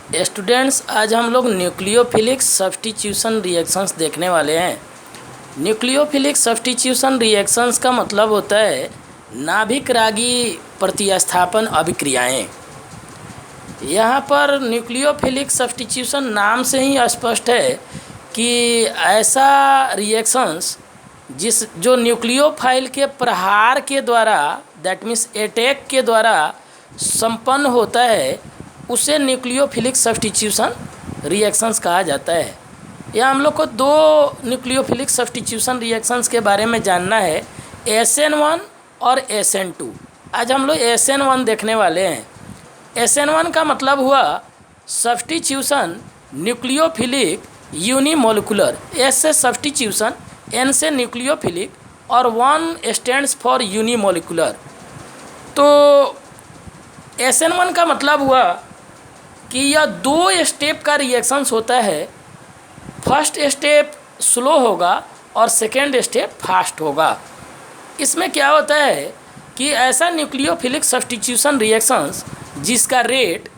Students, आज हम लोग न्यूक्लियोफिलिक सब्स्टिट्यूशन रिएक्शंस देखने वाले हैं। न्यूक्लियोफिलिक सब्स्टिट्यूशन रिएक्शंस का मतलब होता है नाभिक रागी प्रतिस्थापन अभिक्रियाएं। यहाँ पर न्यूक्लियोफिलिक सब्स्टिट्यूशन नाम से ही स्पष्ट है कि ऐसा रिएक्शंस जो न्यूक्लियोफाइल के प्रहार के द्वारा, दैट मीन्स अटैक के द्वारा संपन्न होता है, उसे न्यूक्लियोफिलिक सब्स्टिट्यूशन रिएक्शंस कहा जाता है। यहाँ हम लोग को दो न्यूक्लियोफिलिक सब्स्टिट्यूशन रिएक्शंस के बारे में जानना है, SN1 और SN2। आज हम लोग SN1 देखने वाले हैं। SN1 का मतलब हुआ सब्स्टिट्यूशन न्यूक्लियोफिलिक यूनिमोलिकुलर। S से सब्स्टिट्यूशन, N से न्यूक्लियोफिलिक और 1 स्टैंड्स फॉर यूनिमोलिकुलर। तो SN1 का मतलब हुआ कि यह 2 स्टेप का रिएक्शंस होता है। फर्स्ट स्टेप स्लो होगा और सेकेंड स्टेप फास्ट होगा। इसमें क्या होता है कि ऐसा न्यूक्लियोफिलिक सब्स्टिट्यूशन रिएक्शंस जिसका रेट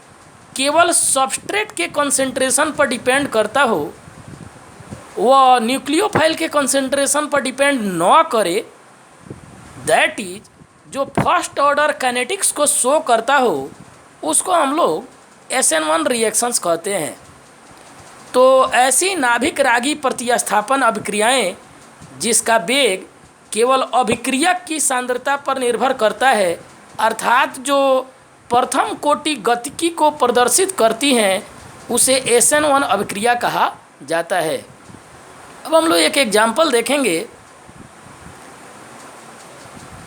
केवल सबस्ट्रेट के कंसंट्रेशन पर डिपेंड करता हो, वह न्यूक्लियोफाइल के कंसंट्रेशन पर डिपेंड न करे, दैट इज जो फर्स्ट ऑर्डर काइनेटिक्स को शो करता हो, उसको हम लोग SN1 रिएक्शंस कहते हैं। तो ऐसी नाभिक रागी प्रतिस्थापन अभिक्रियाएं जिसका वेग केवल अभिक्रियक की सांद्रता पर निर्भर करता है, अर्थात जो प्रथम कोटि गतिकी को प्रदर्शित करती हैं, उसे SN1 अभिक्रिया कहा जाता है। अब हम लोग एक एग्जाम्पल देखेंगे।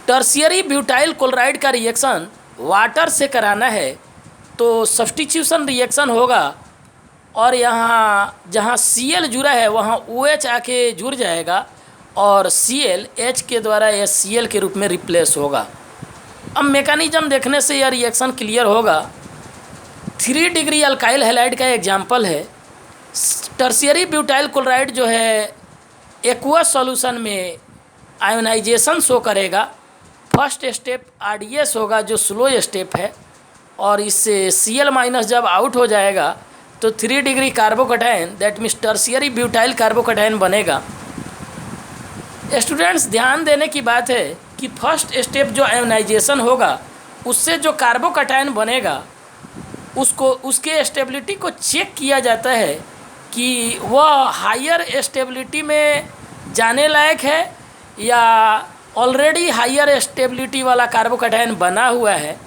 टर्शियरी ब्यूटाइल क्लोराइड का रिएक्शन वाटर से कराना है तो सब्स्टिट्यूशन रिएक्शन होगा, और यहाँ जहाँ Cl जुड़ा है वहाँ OH आके जुड़ जाएगा और Cl H के द्वारा HCl के रूप में रिप्लेस होगा। अब मैकेनिज्म देखने से यह रिएक्शन क्लियर होगा। 3 डिग्री अल्काइल हैलाइड का एग्जाम्पल है। टर्शियरी ब्यूटाइल क्लोराइड जो है एक्वस सॉल्यूशन में आयोनाइजेशन शो करेगा। फर्स्ट स्टेप RDS होगा जो स्लो स्टेप है, और इससे Cl- जब आउट हो जाएगा तो 3 degree carbocation, that means tertiary butyl carbocation बनेगा। स्टूडेंट्स, ध्यान देने की बात है कि फर्स्ट स्टेप जो आयोनाइजेशन होगा उससे जो कार्बोकैटायन बनेगा उसके स्टेबिलिटी को चेक किया जाता है कि वह हायर स्टेबिलिटी में जाने लायक है या ऑलरेडी हायर स्टेबिलिटी वाला कार्बोकैटायन बना हुआ है।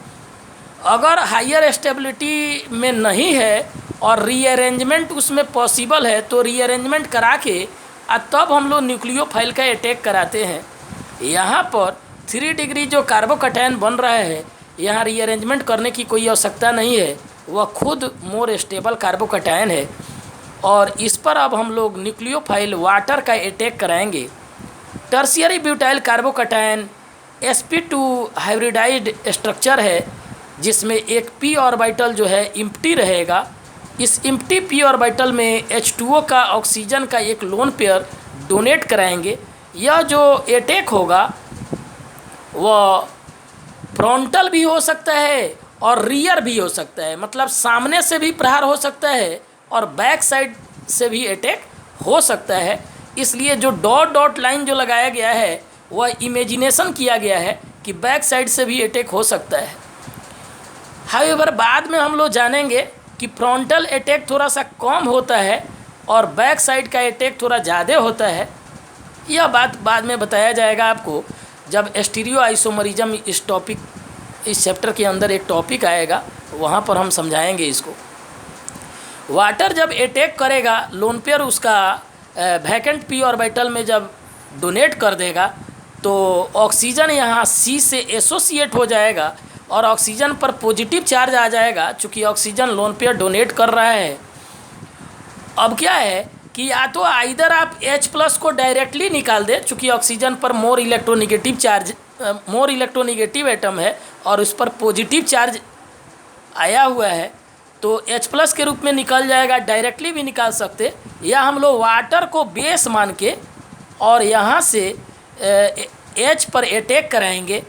अगर हायर स्टेबिलिटी में नहीं है और रीअरेंजमेंट उसमें पॉसिबल है तो रीअरेंजमेंट करा के तब हम लोग न्यूक्लियोफाइल का अटैक कराते हैं। यहाँ पर 3 डिग्री जो कार्बोकैटायन बन रहा है, यहाँ रीअरेंजमेंट करने की कोई आवश्यकता नहीं है, वह खुद मोर स्टेबल कार्बोकैटायन है, और इस पर अब हम लोग न्यूक्लियोफाइल वाटर का अटैक कराएंगे। Tertiary butyl carbocation sp2 hybridized structure है जिसमें एक p ऑर्बिटल जो है इम्प्टी रहेगा। इस इम्प्टी p ऑर्बिटल में H2O का ऑक्सीजन का एक लोन पेयर डोनेट कराएंगे। यह जो अटैक होगा वह फ्रंटल भी हो सकता है और रियर भी हो सकता है, मतलब सामने से भी प्रहार हो सकता है और बैक साइड से भी अटैक हो सकता है। इसलिए जो डॉट डॉट लाइन जो लगाया गया है वह इमेजिनेशन किया गया है कि बैक साइड से भी अटैक हो सकता है। हाउएवर बाद में हम लोग जानेंगे कि फ्रंटल अटैक थोड़ा सा कम होता है और बैक साइड का अटैक थोड़ा ज़्यादा होता है। यह बात बाद में बताया जाएगा आपको जब स्टीरियो आइसोमरिज्म इस चैप्टर के अंदर एक टॉपिक आएगा, वहाँ पर हम समझाएंगे इसको। वाटर जब अटैक करेगा, लोन पेयर उसका वैकेंट p ऑर्बिटल में जब डोनेट कर देगा तो ऑक्सीजन यहाँ C से एसोसिएट हो जाएगा और ऑक्सीजन पर पॉजिटिव चार्ज आ जाएगा, चूँकि ऑक्सीजन लोन पेयर डोनेट कर रहा है। अब क्या है कि या तो आइदर आप H+ को डायरेक्टली निकाल दे, चूँकि ऑक्सीजन पर मोर इलेक्ट्रोनिगेटिव एटम है और उस पर पॉजिटिव चार्ज आया हुआ है, तो H+ के रूप में निकल जाएगा, डायरेक्टली भी निकाल सकते। या हम लोग वाटर को बेस मान के और यहाँ से H पर अटैक कराएंगे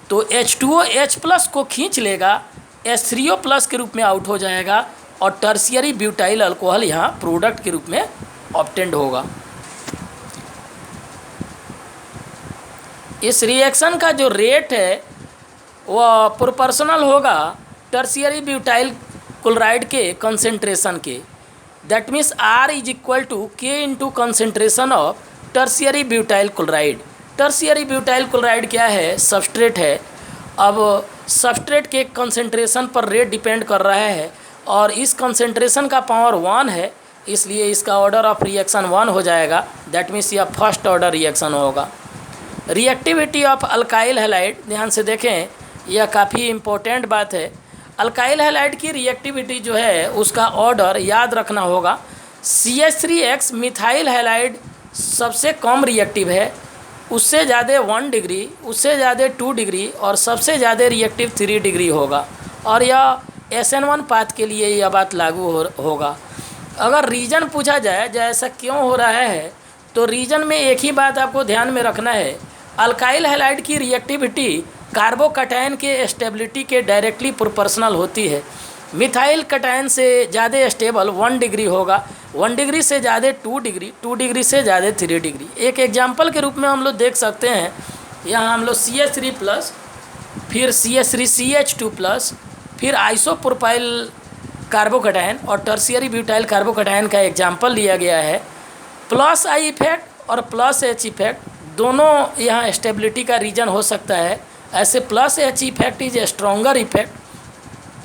तो H2O H+ को खींच लेगा, H3O+ के रूप में आउट हो जाएगा और टर्शियरी ब्यूटाइल अल्कोहल यहाँ प्रोडक्ट के रूप में ऑब्टेंड होगा। इस रिएक्शन का जो रेट है वह प्रोपोर्शनल होगा टर्शियरी ब्यूटाइल क्लोराइड के कंसेंट्रेशन के। That means R is equal to K into concentration of tertiary butyl chloride. Tertiary butyl chloride क्या है? सबस्ट्रेट है। अब सबस्ट्रेट के कंसेंट्रेशन पर रेट डिपेंड कर रहा है और इस कंसेंट्रेशन का पावर 1 है, इसलिए इसका ऑर्डर ऑफ रिएक्शन 1 हो जाएगा। दैट मीन्स यह फर्स्ट ऑर्डर रिएक्शन होगा। रिएक्टिविटी ऑफ अल्काइल हैलाइड, ध्यान से देखें, यह काफ़ी इम्पोर्टेंट बात है। अल्काइल हैलाइड की रिएक्टिविटी जो है उसका ऑर्डर याद रखना होगा। CH3X मिथाइल हैलाइड सबसे कम रिएक्टिव है, उससे ज़्यादा 1 डिग्री, उससे ज़्यादा 2 डिग्री और सबसे ज़्यादा रिएक्टिव 3 डिग्री होगा। और यह SN1 पाथ के लिए यह बात लागू होगा। अगर रीजन पूछा जाए ऐसा क्यों हो रहा है, तो रीजन में एक ही बात आपको ध्यान में रखना है, अल्काइल हैलाइड की रिएक्टिविटी कार्बोकैटायन के स्टेबिलिटी के डायरेक्टली प्रोपोर्शनल होती है। मिथाइल कैटायन से ज़्यादा स्टेबल 1 डिग्री होगा, 1 डिग्री से ज़्यादा 2 डिग्री, 2 डिग्री से ज़्यादा 3 डिग्री। एक एग्जाम्पल के रूप में हम लोग देख सकते हैं, यहाँ हम लोग CH3+, फिर CH3CH2+, फिर आइसोप्रोपाइल कार्बोकैटायन और टर्शियरी ब्यूटाइल कार्बोकैटायन का एग्जाम्पल लिया गया है। प्लस I इफेक्ट और प्लस H इफेक्ट दोनों यहाँ स्टेबिलिटी का रीजन हो सकता है। ऐसे plus H effect is a stronger effect,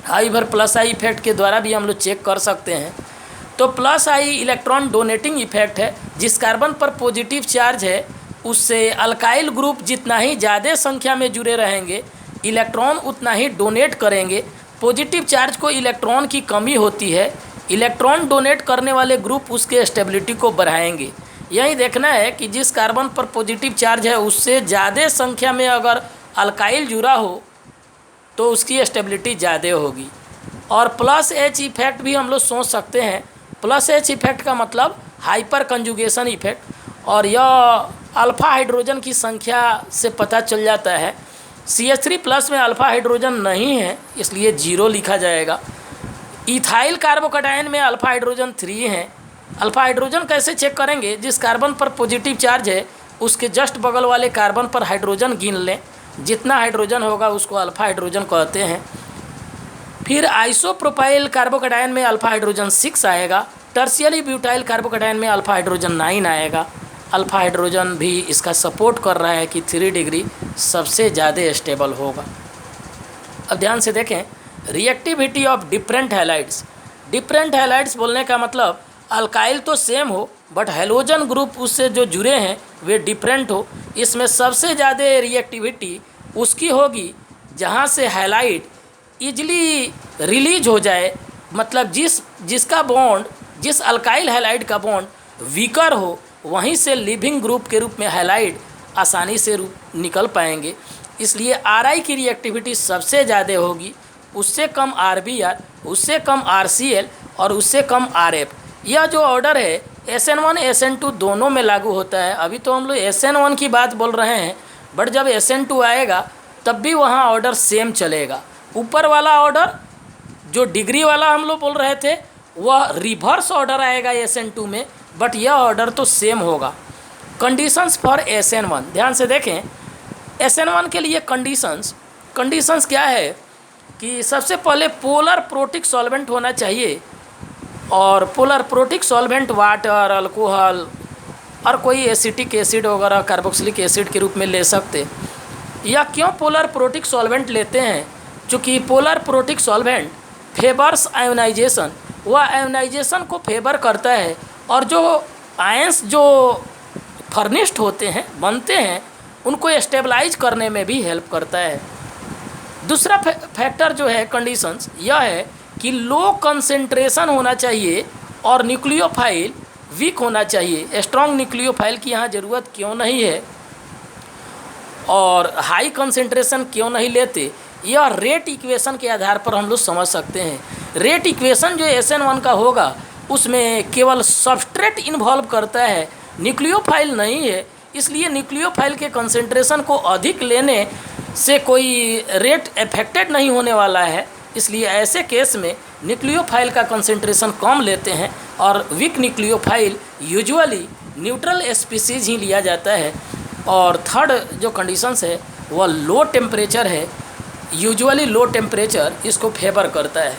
however plus I effect के द्वारा भी हम लोग चेक कर सकते हैं। तो plus I electron donating effect है, जिस कार्बन पर पॉजिटिव चार्ज है उससे अल्काइल ग्रुप जितना ही ज़्यादा संख्या में जुड़े रहेंगे, इलेक्ट्रॉन उतना ही डोनेट करेंगे। पॉजिटिव चार्ज को इलेक्ट्रॉन की कमी होती है, इलेक्ट्रॉन डोनेट करने वाले ग्रुप उसके स्टेबिलिटी को बढ़ाएंगे। यही देखना है कि जिस कार्बन पर पॉजिटिव चार्ज है उससे ज़्यादा संख्या में अगर अल्काइल जुड़ा हो तो उसकी स्टेबिलिटी ज़्यादा होगी। और प्लस H इफेक्ट भी हम लोग सोच सकते हैं। प्लस H इफेक्ट का मतलब हाइपर कंजुगेशन इफेक्ट, और यह अल्फ़ा हाइड्रोजन की संख्या से पता चल जाता है। CH3+ में अल्फ़ा हाइड्रोजन नहीं है, इसलिए 0 लिखा जाएगा। इथाइल कार्बोकैटायन में अल्फ़ा हाइड्रोजन 3 है। अल्फ़ा हाइड्रोजन कैसे चेक करेंगे? जिस कार्बन पर पॉजिटिव चार्ज है उसके जस्ट बगल वाले कार्बन पर हाइड्रोजन गिन लें, जितना हाइड्रोजन होगा उसको अल्फ़ा हाइड्रोजन कहते हैं। फिर आइसोप्रोपाइल कार्बोकैटायन में अल्फ़ा हाइड्रोजन 6 आएगा, टर्शियरी ब्यूटाइल कार्बोकैटायन में अल्फ़ा हाइड्रोजन 9 आएगा। अल्फ़ा हाइड्रोजन भी इसका सपोर्ट कर रहा है कि 3 डिग्री सबसे ज़्यादा स्टेबल होगा। अब ध्यान से देखें, reactivity of different halides. Different halides बोलने का मतलब अल्काइल तो सेम हो बट हैलोजन ग्रुप उससे जो जुड़े हैं वे डिफरेंट हो। इसमें सबसे ज़्यादा रिएक्टिविटी उसकी होगी जहाँ से हैलाइड ईजिली रिलीज हो जाए, मतलब जिसका बॉन्ड, जिस अल्काइल हैलाइड का बॉन्ड वीकर हो, वहीं से लिविंग ग्रुप के रूप में हैलाइड आसानी से निकल पाएंगे। इसलिए RI की रिएक्टिविटी सबसे ज़्यादा होगी, उससे कम RBr, उससे कम RCl और उससे कम RF। यह जो ऑर्डर है SN1 SN2 दोनों में लागू होता है। अभी तो हम लोग SN1 की बात बोल रहे हैं, बट जब SN2 आएगा तब भी वहाँ ऑर्डर सेम चलेगा। ऊपर वाला ऑर्डर जो डिग्री वाला हम लोग बोल रहे थे वह रिवर्स ऑर्डर आएगा SN2 में, बट यह ऑर्डर तो सेम होगा। कंडीशंस फॉर SN1, ध्यान से देखें, SN1 के लिए कंडीशंस क्या है कि सबसे पहले पोलर प्रोटिक सॉल्वेंट होना चाहिए, और polar protic solvent water, alcohol और कोई एसिटिक एसिड वगैरह कार्बोक्सिलिक एसिड के रूप में ले सकते। या क्यों पोलर प्रोटिक सॉल्वेंट लेते हैं? चूँकि polar protic solvent favours ionization, वह आयोनाइजेशन को फेवर करता है, और जो आयंस जो फर्निश्ड होते हैं, बनते हैं, उनको स्टेबलाइज करने में भी हेल्प करता है। दूसरा फैक्टर जो है कंडीशंस यह है कि लो कंसेंट्रेशन होना चाहिए और न्यूक्लियोफाइल वीक होना चाहिए। स्ट्रॉन्ग न्यूक्लियोफाइल की यहाँ ज़रूरत क्यों नहीं है और हाई कंसेंट्रेशन क्यों नहीं लेते, यह रेट इक्वेशन के आधार पर हम लोग समझ सकते हैं। रेट इक्वेशन जो SN1 का होगा उसमें केवल सबस्ट्रेट इन्वॉल्व करता है, न्यूक्लियोफाइल नहीं है। इसलिए न्यूक्लियोफाइल के कंसेंट्रेशन को अधिक लेने से कोई रेट अफेक्टेड नहीं होने वाला है। इसलिए ऐसे केस में न्यूक्लियोफाइल का कंसंट्रेशन कम लेते हैं और weak nucleophile usually neutral species ही लिया जाता है। और थर्ड जो कंडीशंस है वह लो टेम्परेचर है, यूजुअली लो टेम्परेचर इसको फेवर करता है।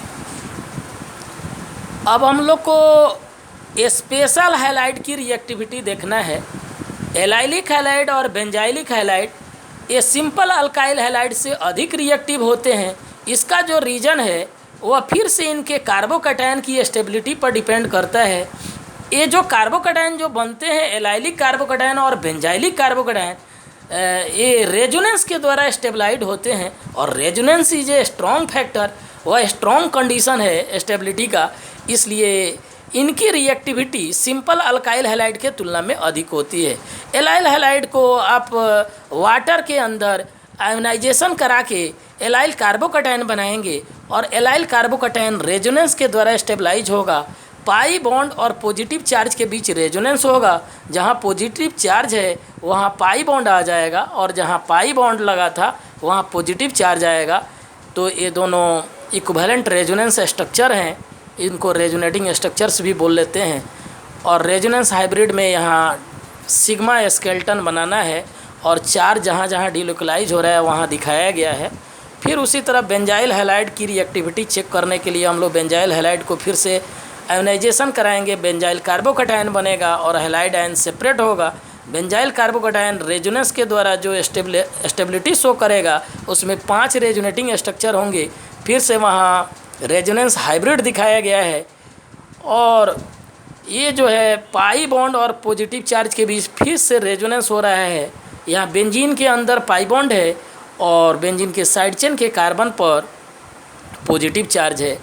अब हम लोग को स्पेशल हैलाइड की रिएक्टिविटी देखना है। एलाइलिक हैलाइड और बेंजाइलिक हैलाइड ये सिंपल अल्काइल हैलाइड से अधिक रिएक्टिव होते हैं। इसका जो रीज़न है वह फिर से इनके कार्बोकैटायन की स्टेबिलिटी पर डिपेंड करता है। ये जो कार्बोकैटायन जो बनते हैं एलाइलिक कार्बोकैटायन और बेंजाइलिक कार्बोकैटायन, ये रेजोनेंस के द्वारा स्टेबलाइड होते हैं और resonance is a strong factor, वह स्ट्रॉन्ग कंडीशन है स्टेबिलिटी का। इसलिए इनकी रिएक्टिविटी सिंपल अल्काइल हैलाइड के तुलना में अधिक होती है। एलाइल हैलाइड को आप वाटर के अंदर आयोनाइजेशन करा के एलाइल कार्बोकैटायन बनाएंगे और एलाइल कार्बोकैटायन रेजोनेंस के द्वारा स्टेबलाइज होगा। पाई बॉन्ड और पॉजिटिव चार्ज के बीच रेजोनेंस होगा। जहाँ पॉजिटिव चार्ज है वहाँ पाई बॉन्ड आ जाएगा और जहाँ पाई बॉन्ड लगा था वहाँ पॉजिटिव चार्ज आएगा। तो ये दोनों इक्विवेलेंट रेजोनेंस स्ट्रक्चर हैं, इनको रेजोनेटिंग स्ट्रक्चर्स भी बोल लेते हैं। और रेजोनेंस हाइब्रिड में यहाँ सिग्मा स्केलेटन बनाना है और चार्ज जहाँ जहाँ डिलोकलाइज हो रहा है वहाँ दिखाया गया है। फिर उसी तरह बेंजाइल हैलाइड की रिएक्टिविटी चेक करने के लिए हम लोग बेंजाइल हैलाइड को फिर से आयोनाइजेशन कराएंगे। बेंजाइल कार्बोकैटायन बनेगा और हैलाइड आयन सेपरेट होगा। बेंजाइल कार्बोकैटायन रेजोनेंस के द्वारा जो स्टेबिलिटी शो करेगा उसमें 5 रेजोनेटिंग स्ट्रक्चर होंगे। फिर से वहाँ रेजोनेंस हाइब्रिड दिखाया गया है। और ये जो है पाई बॉन्ड और पॉजिटिव चार्ज के बीच फिर से रेजोनेंस हो रहा है। यहाँ बेंजीन के अंदर पाई बॉन्ड है और बेंजीन के साइड चेन के कार्बन पर पॉजिटिव चार्ज है।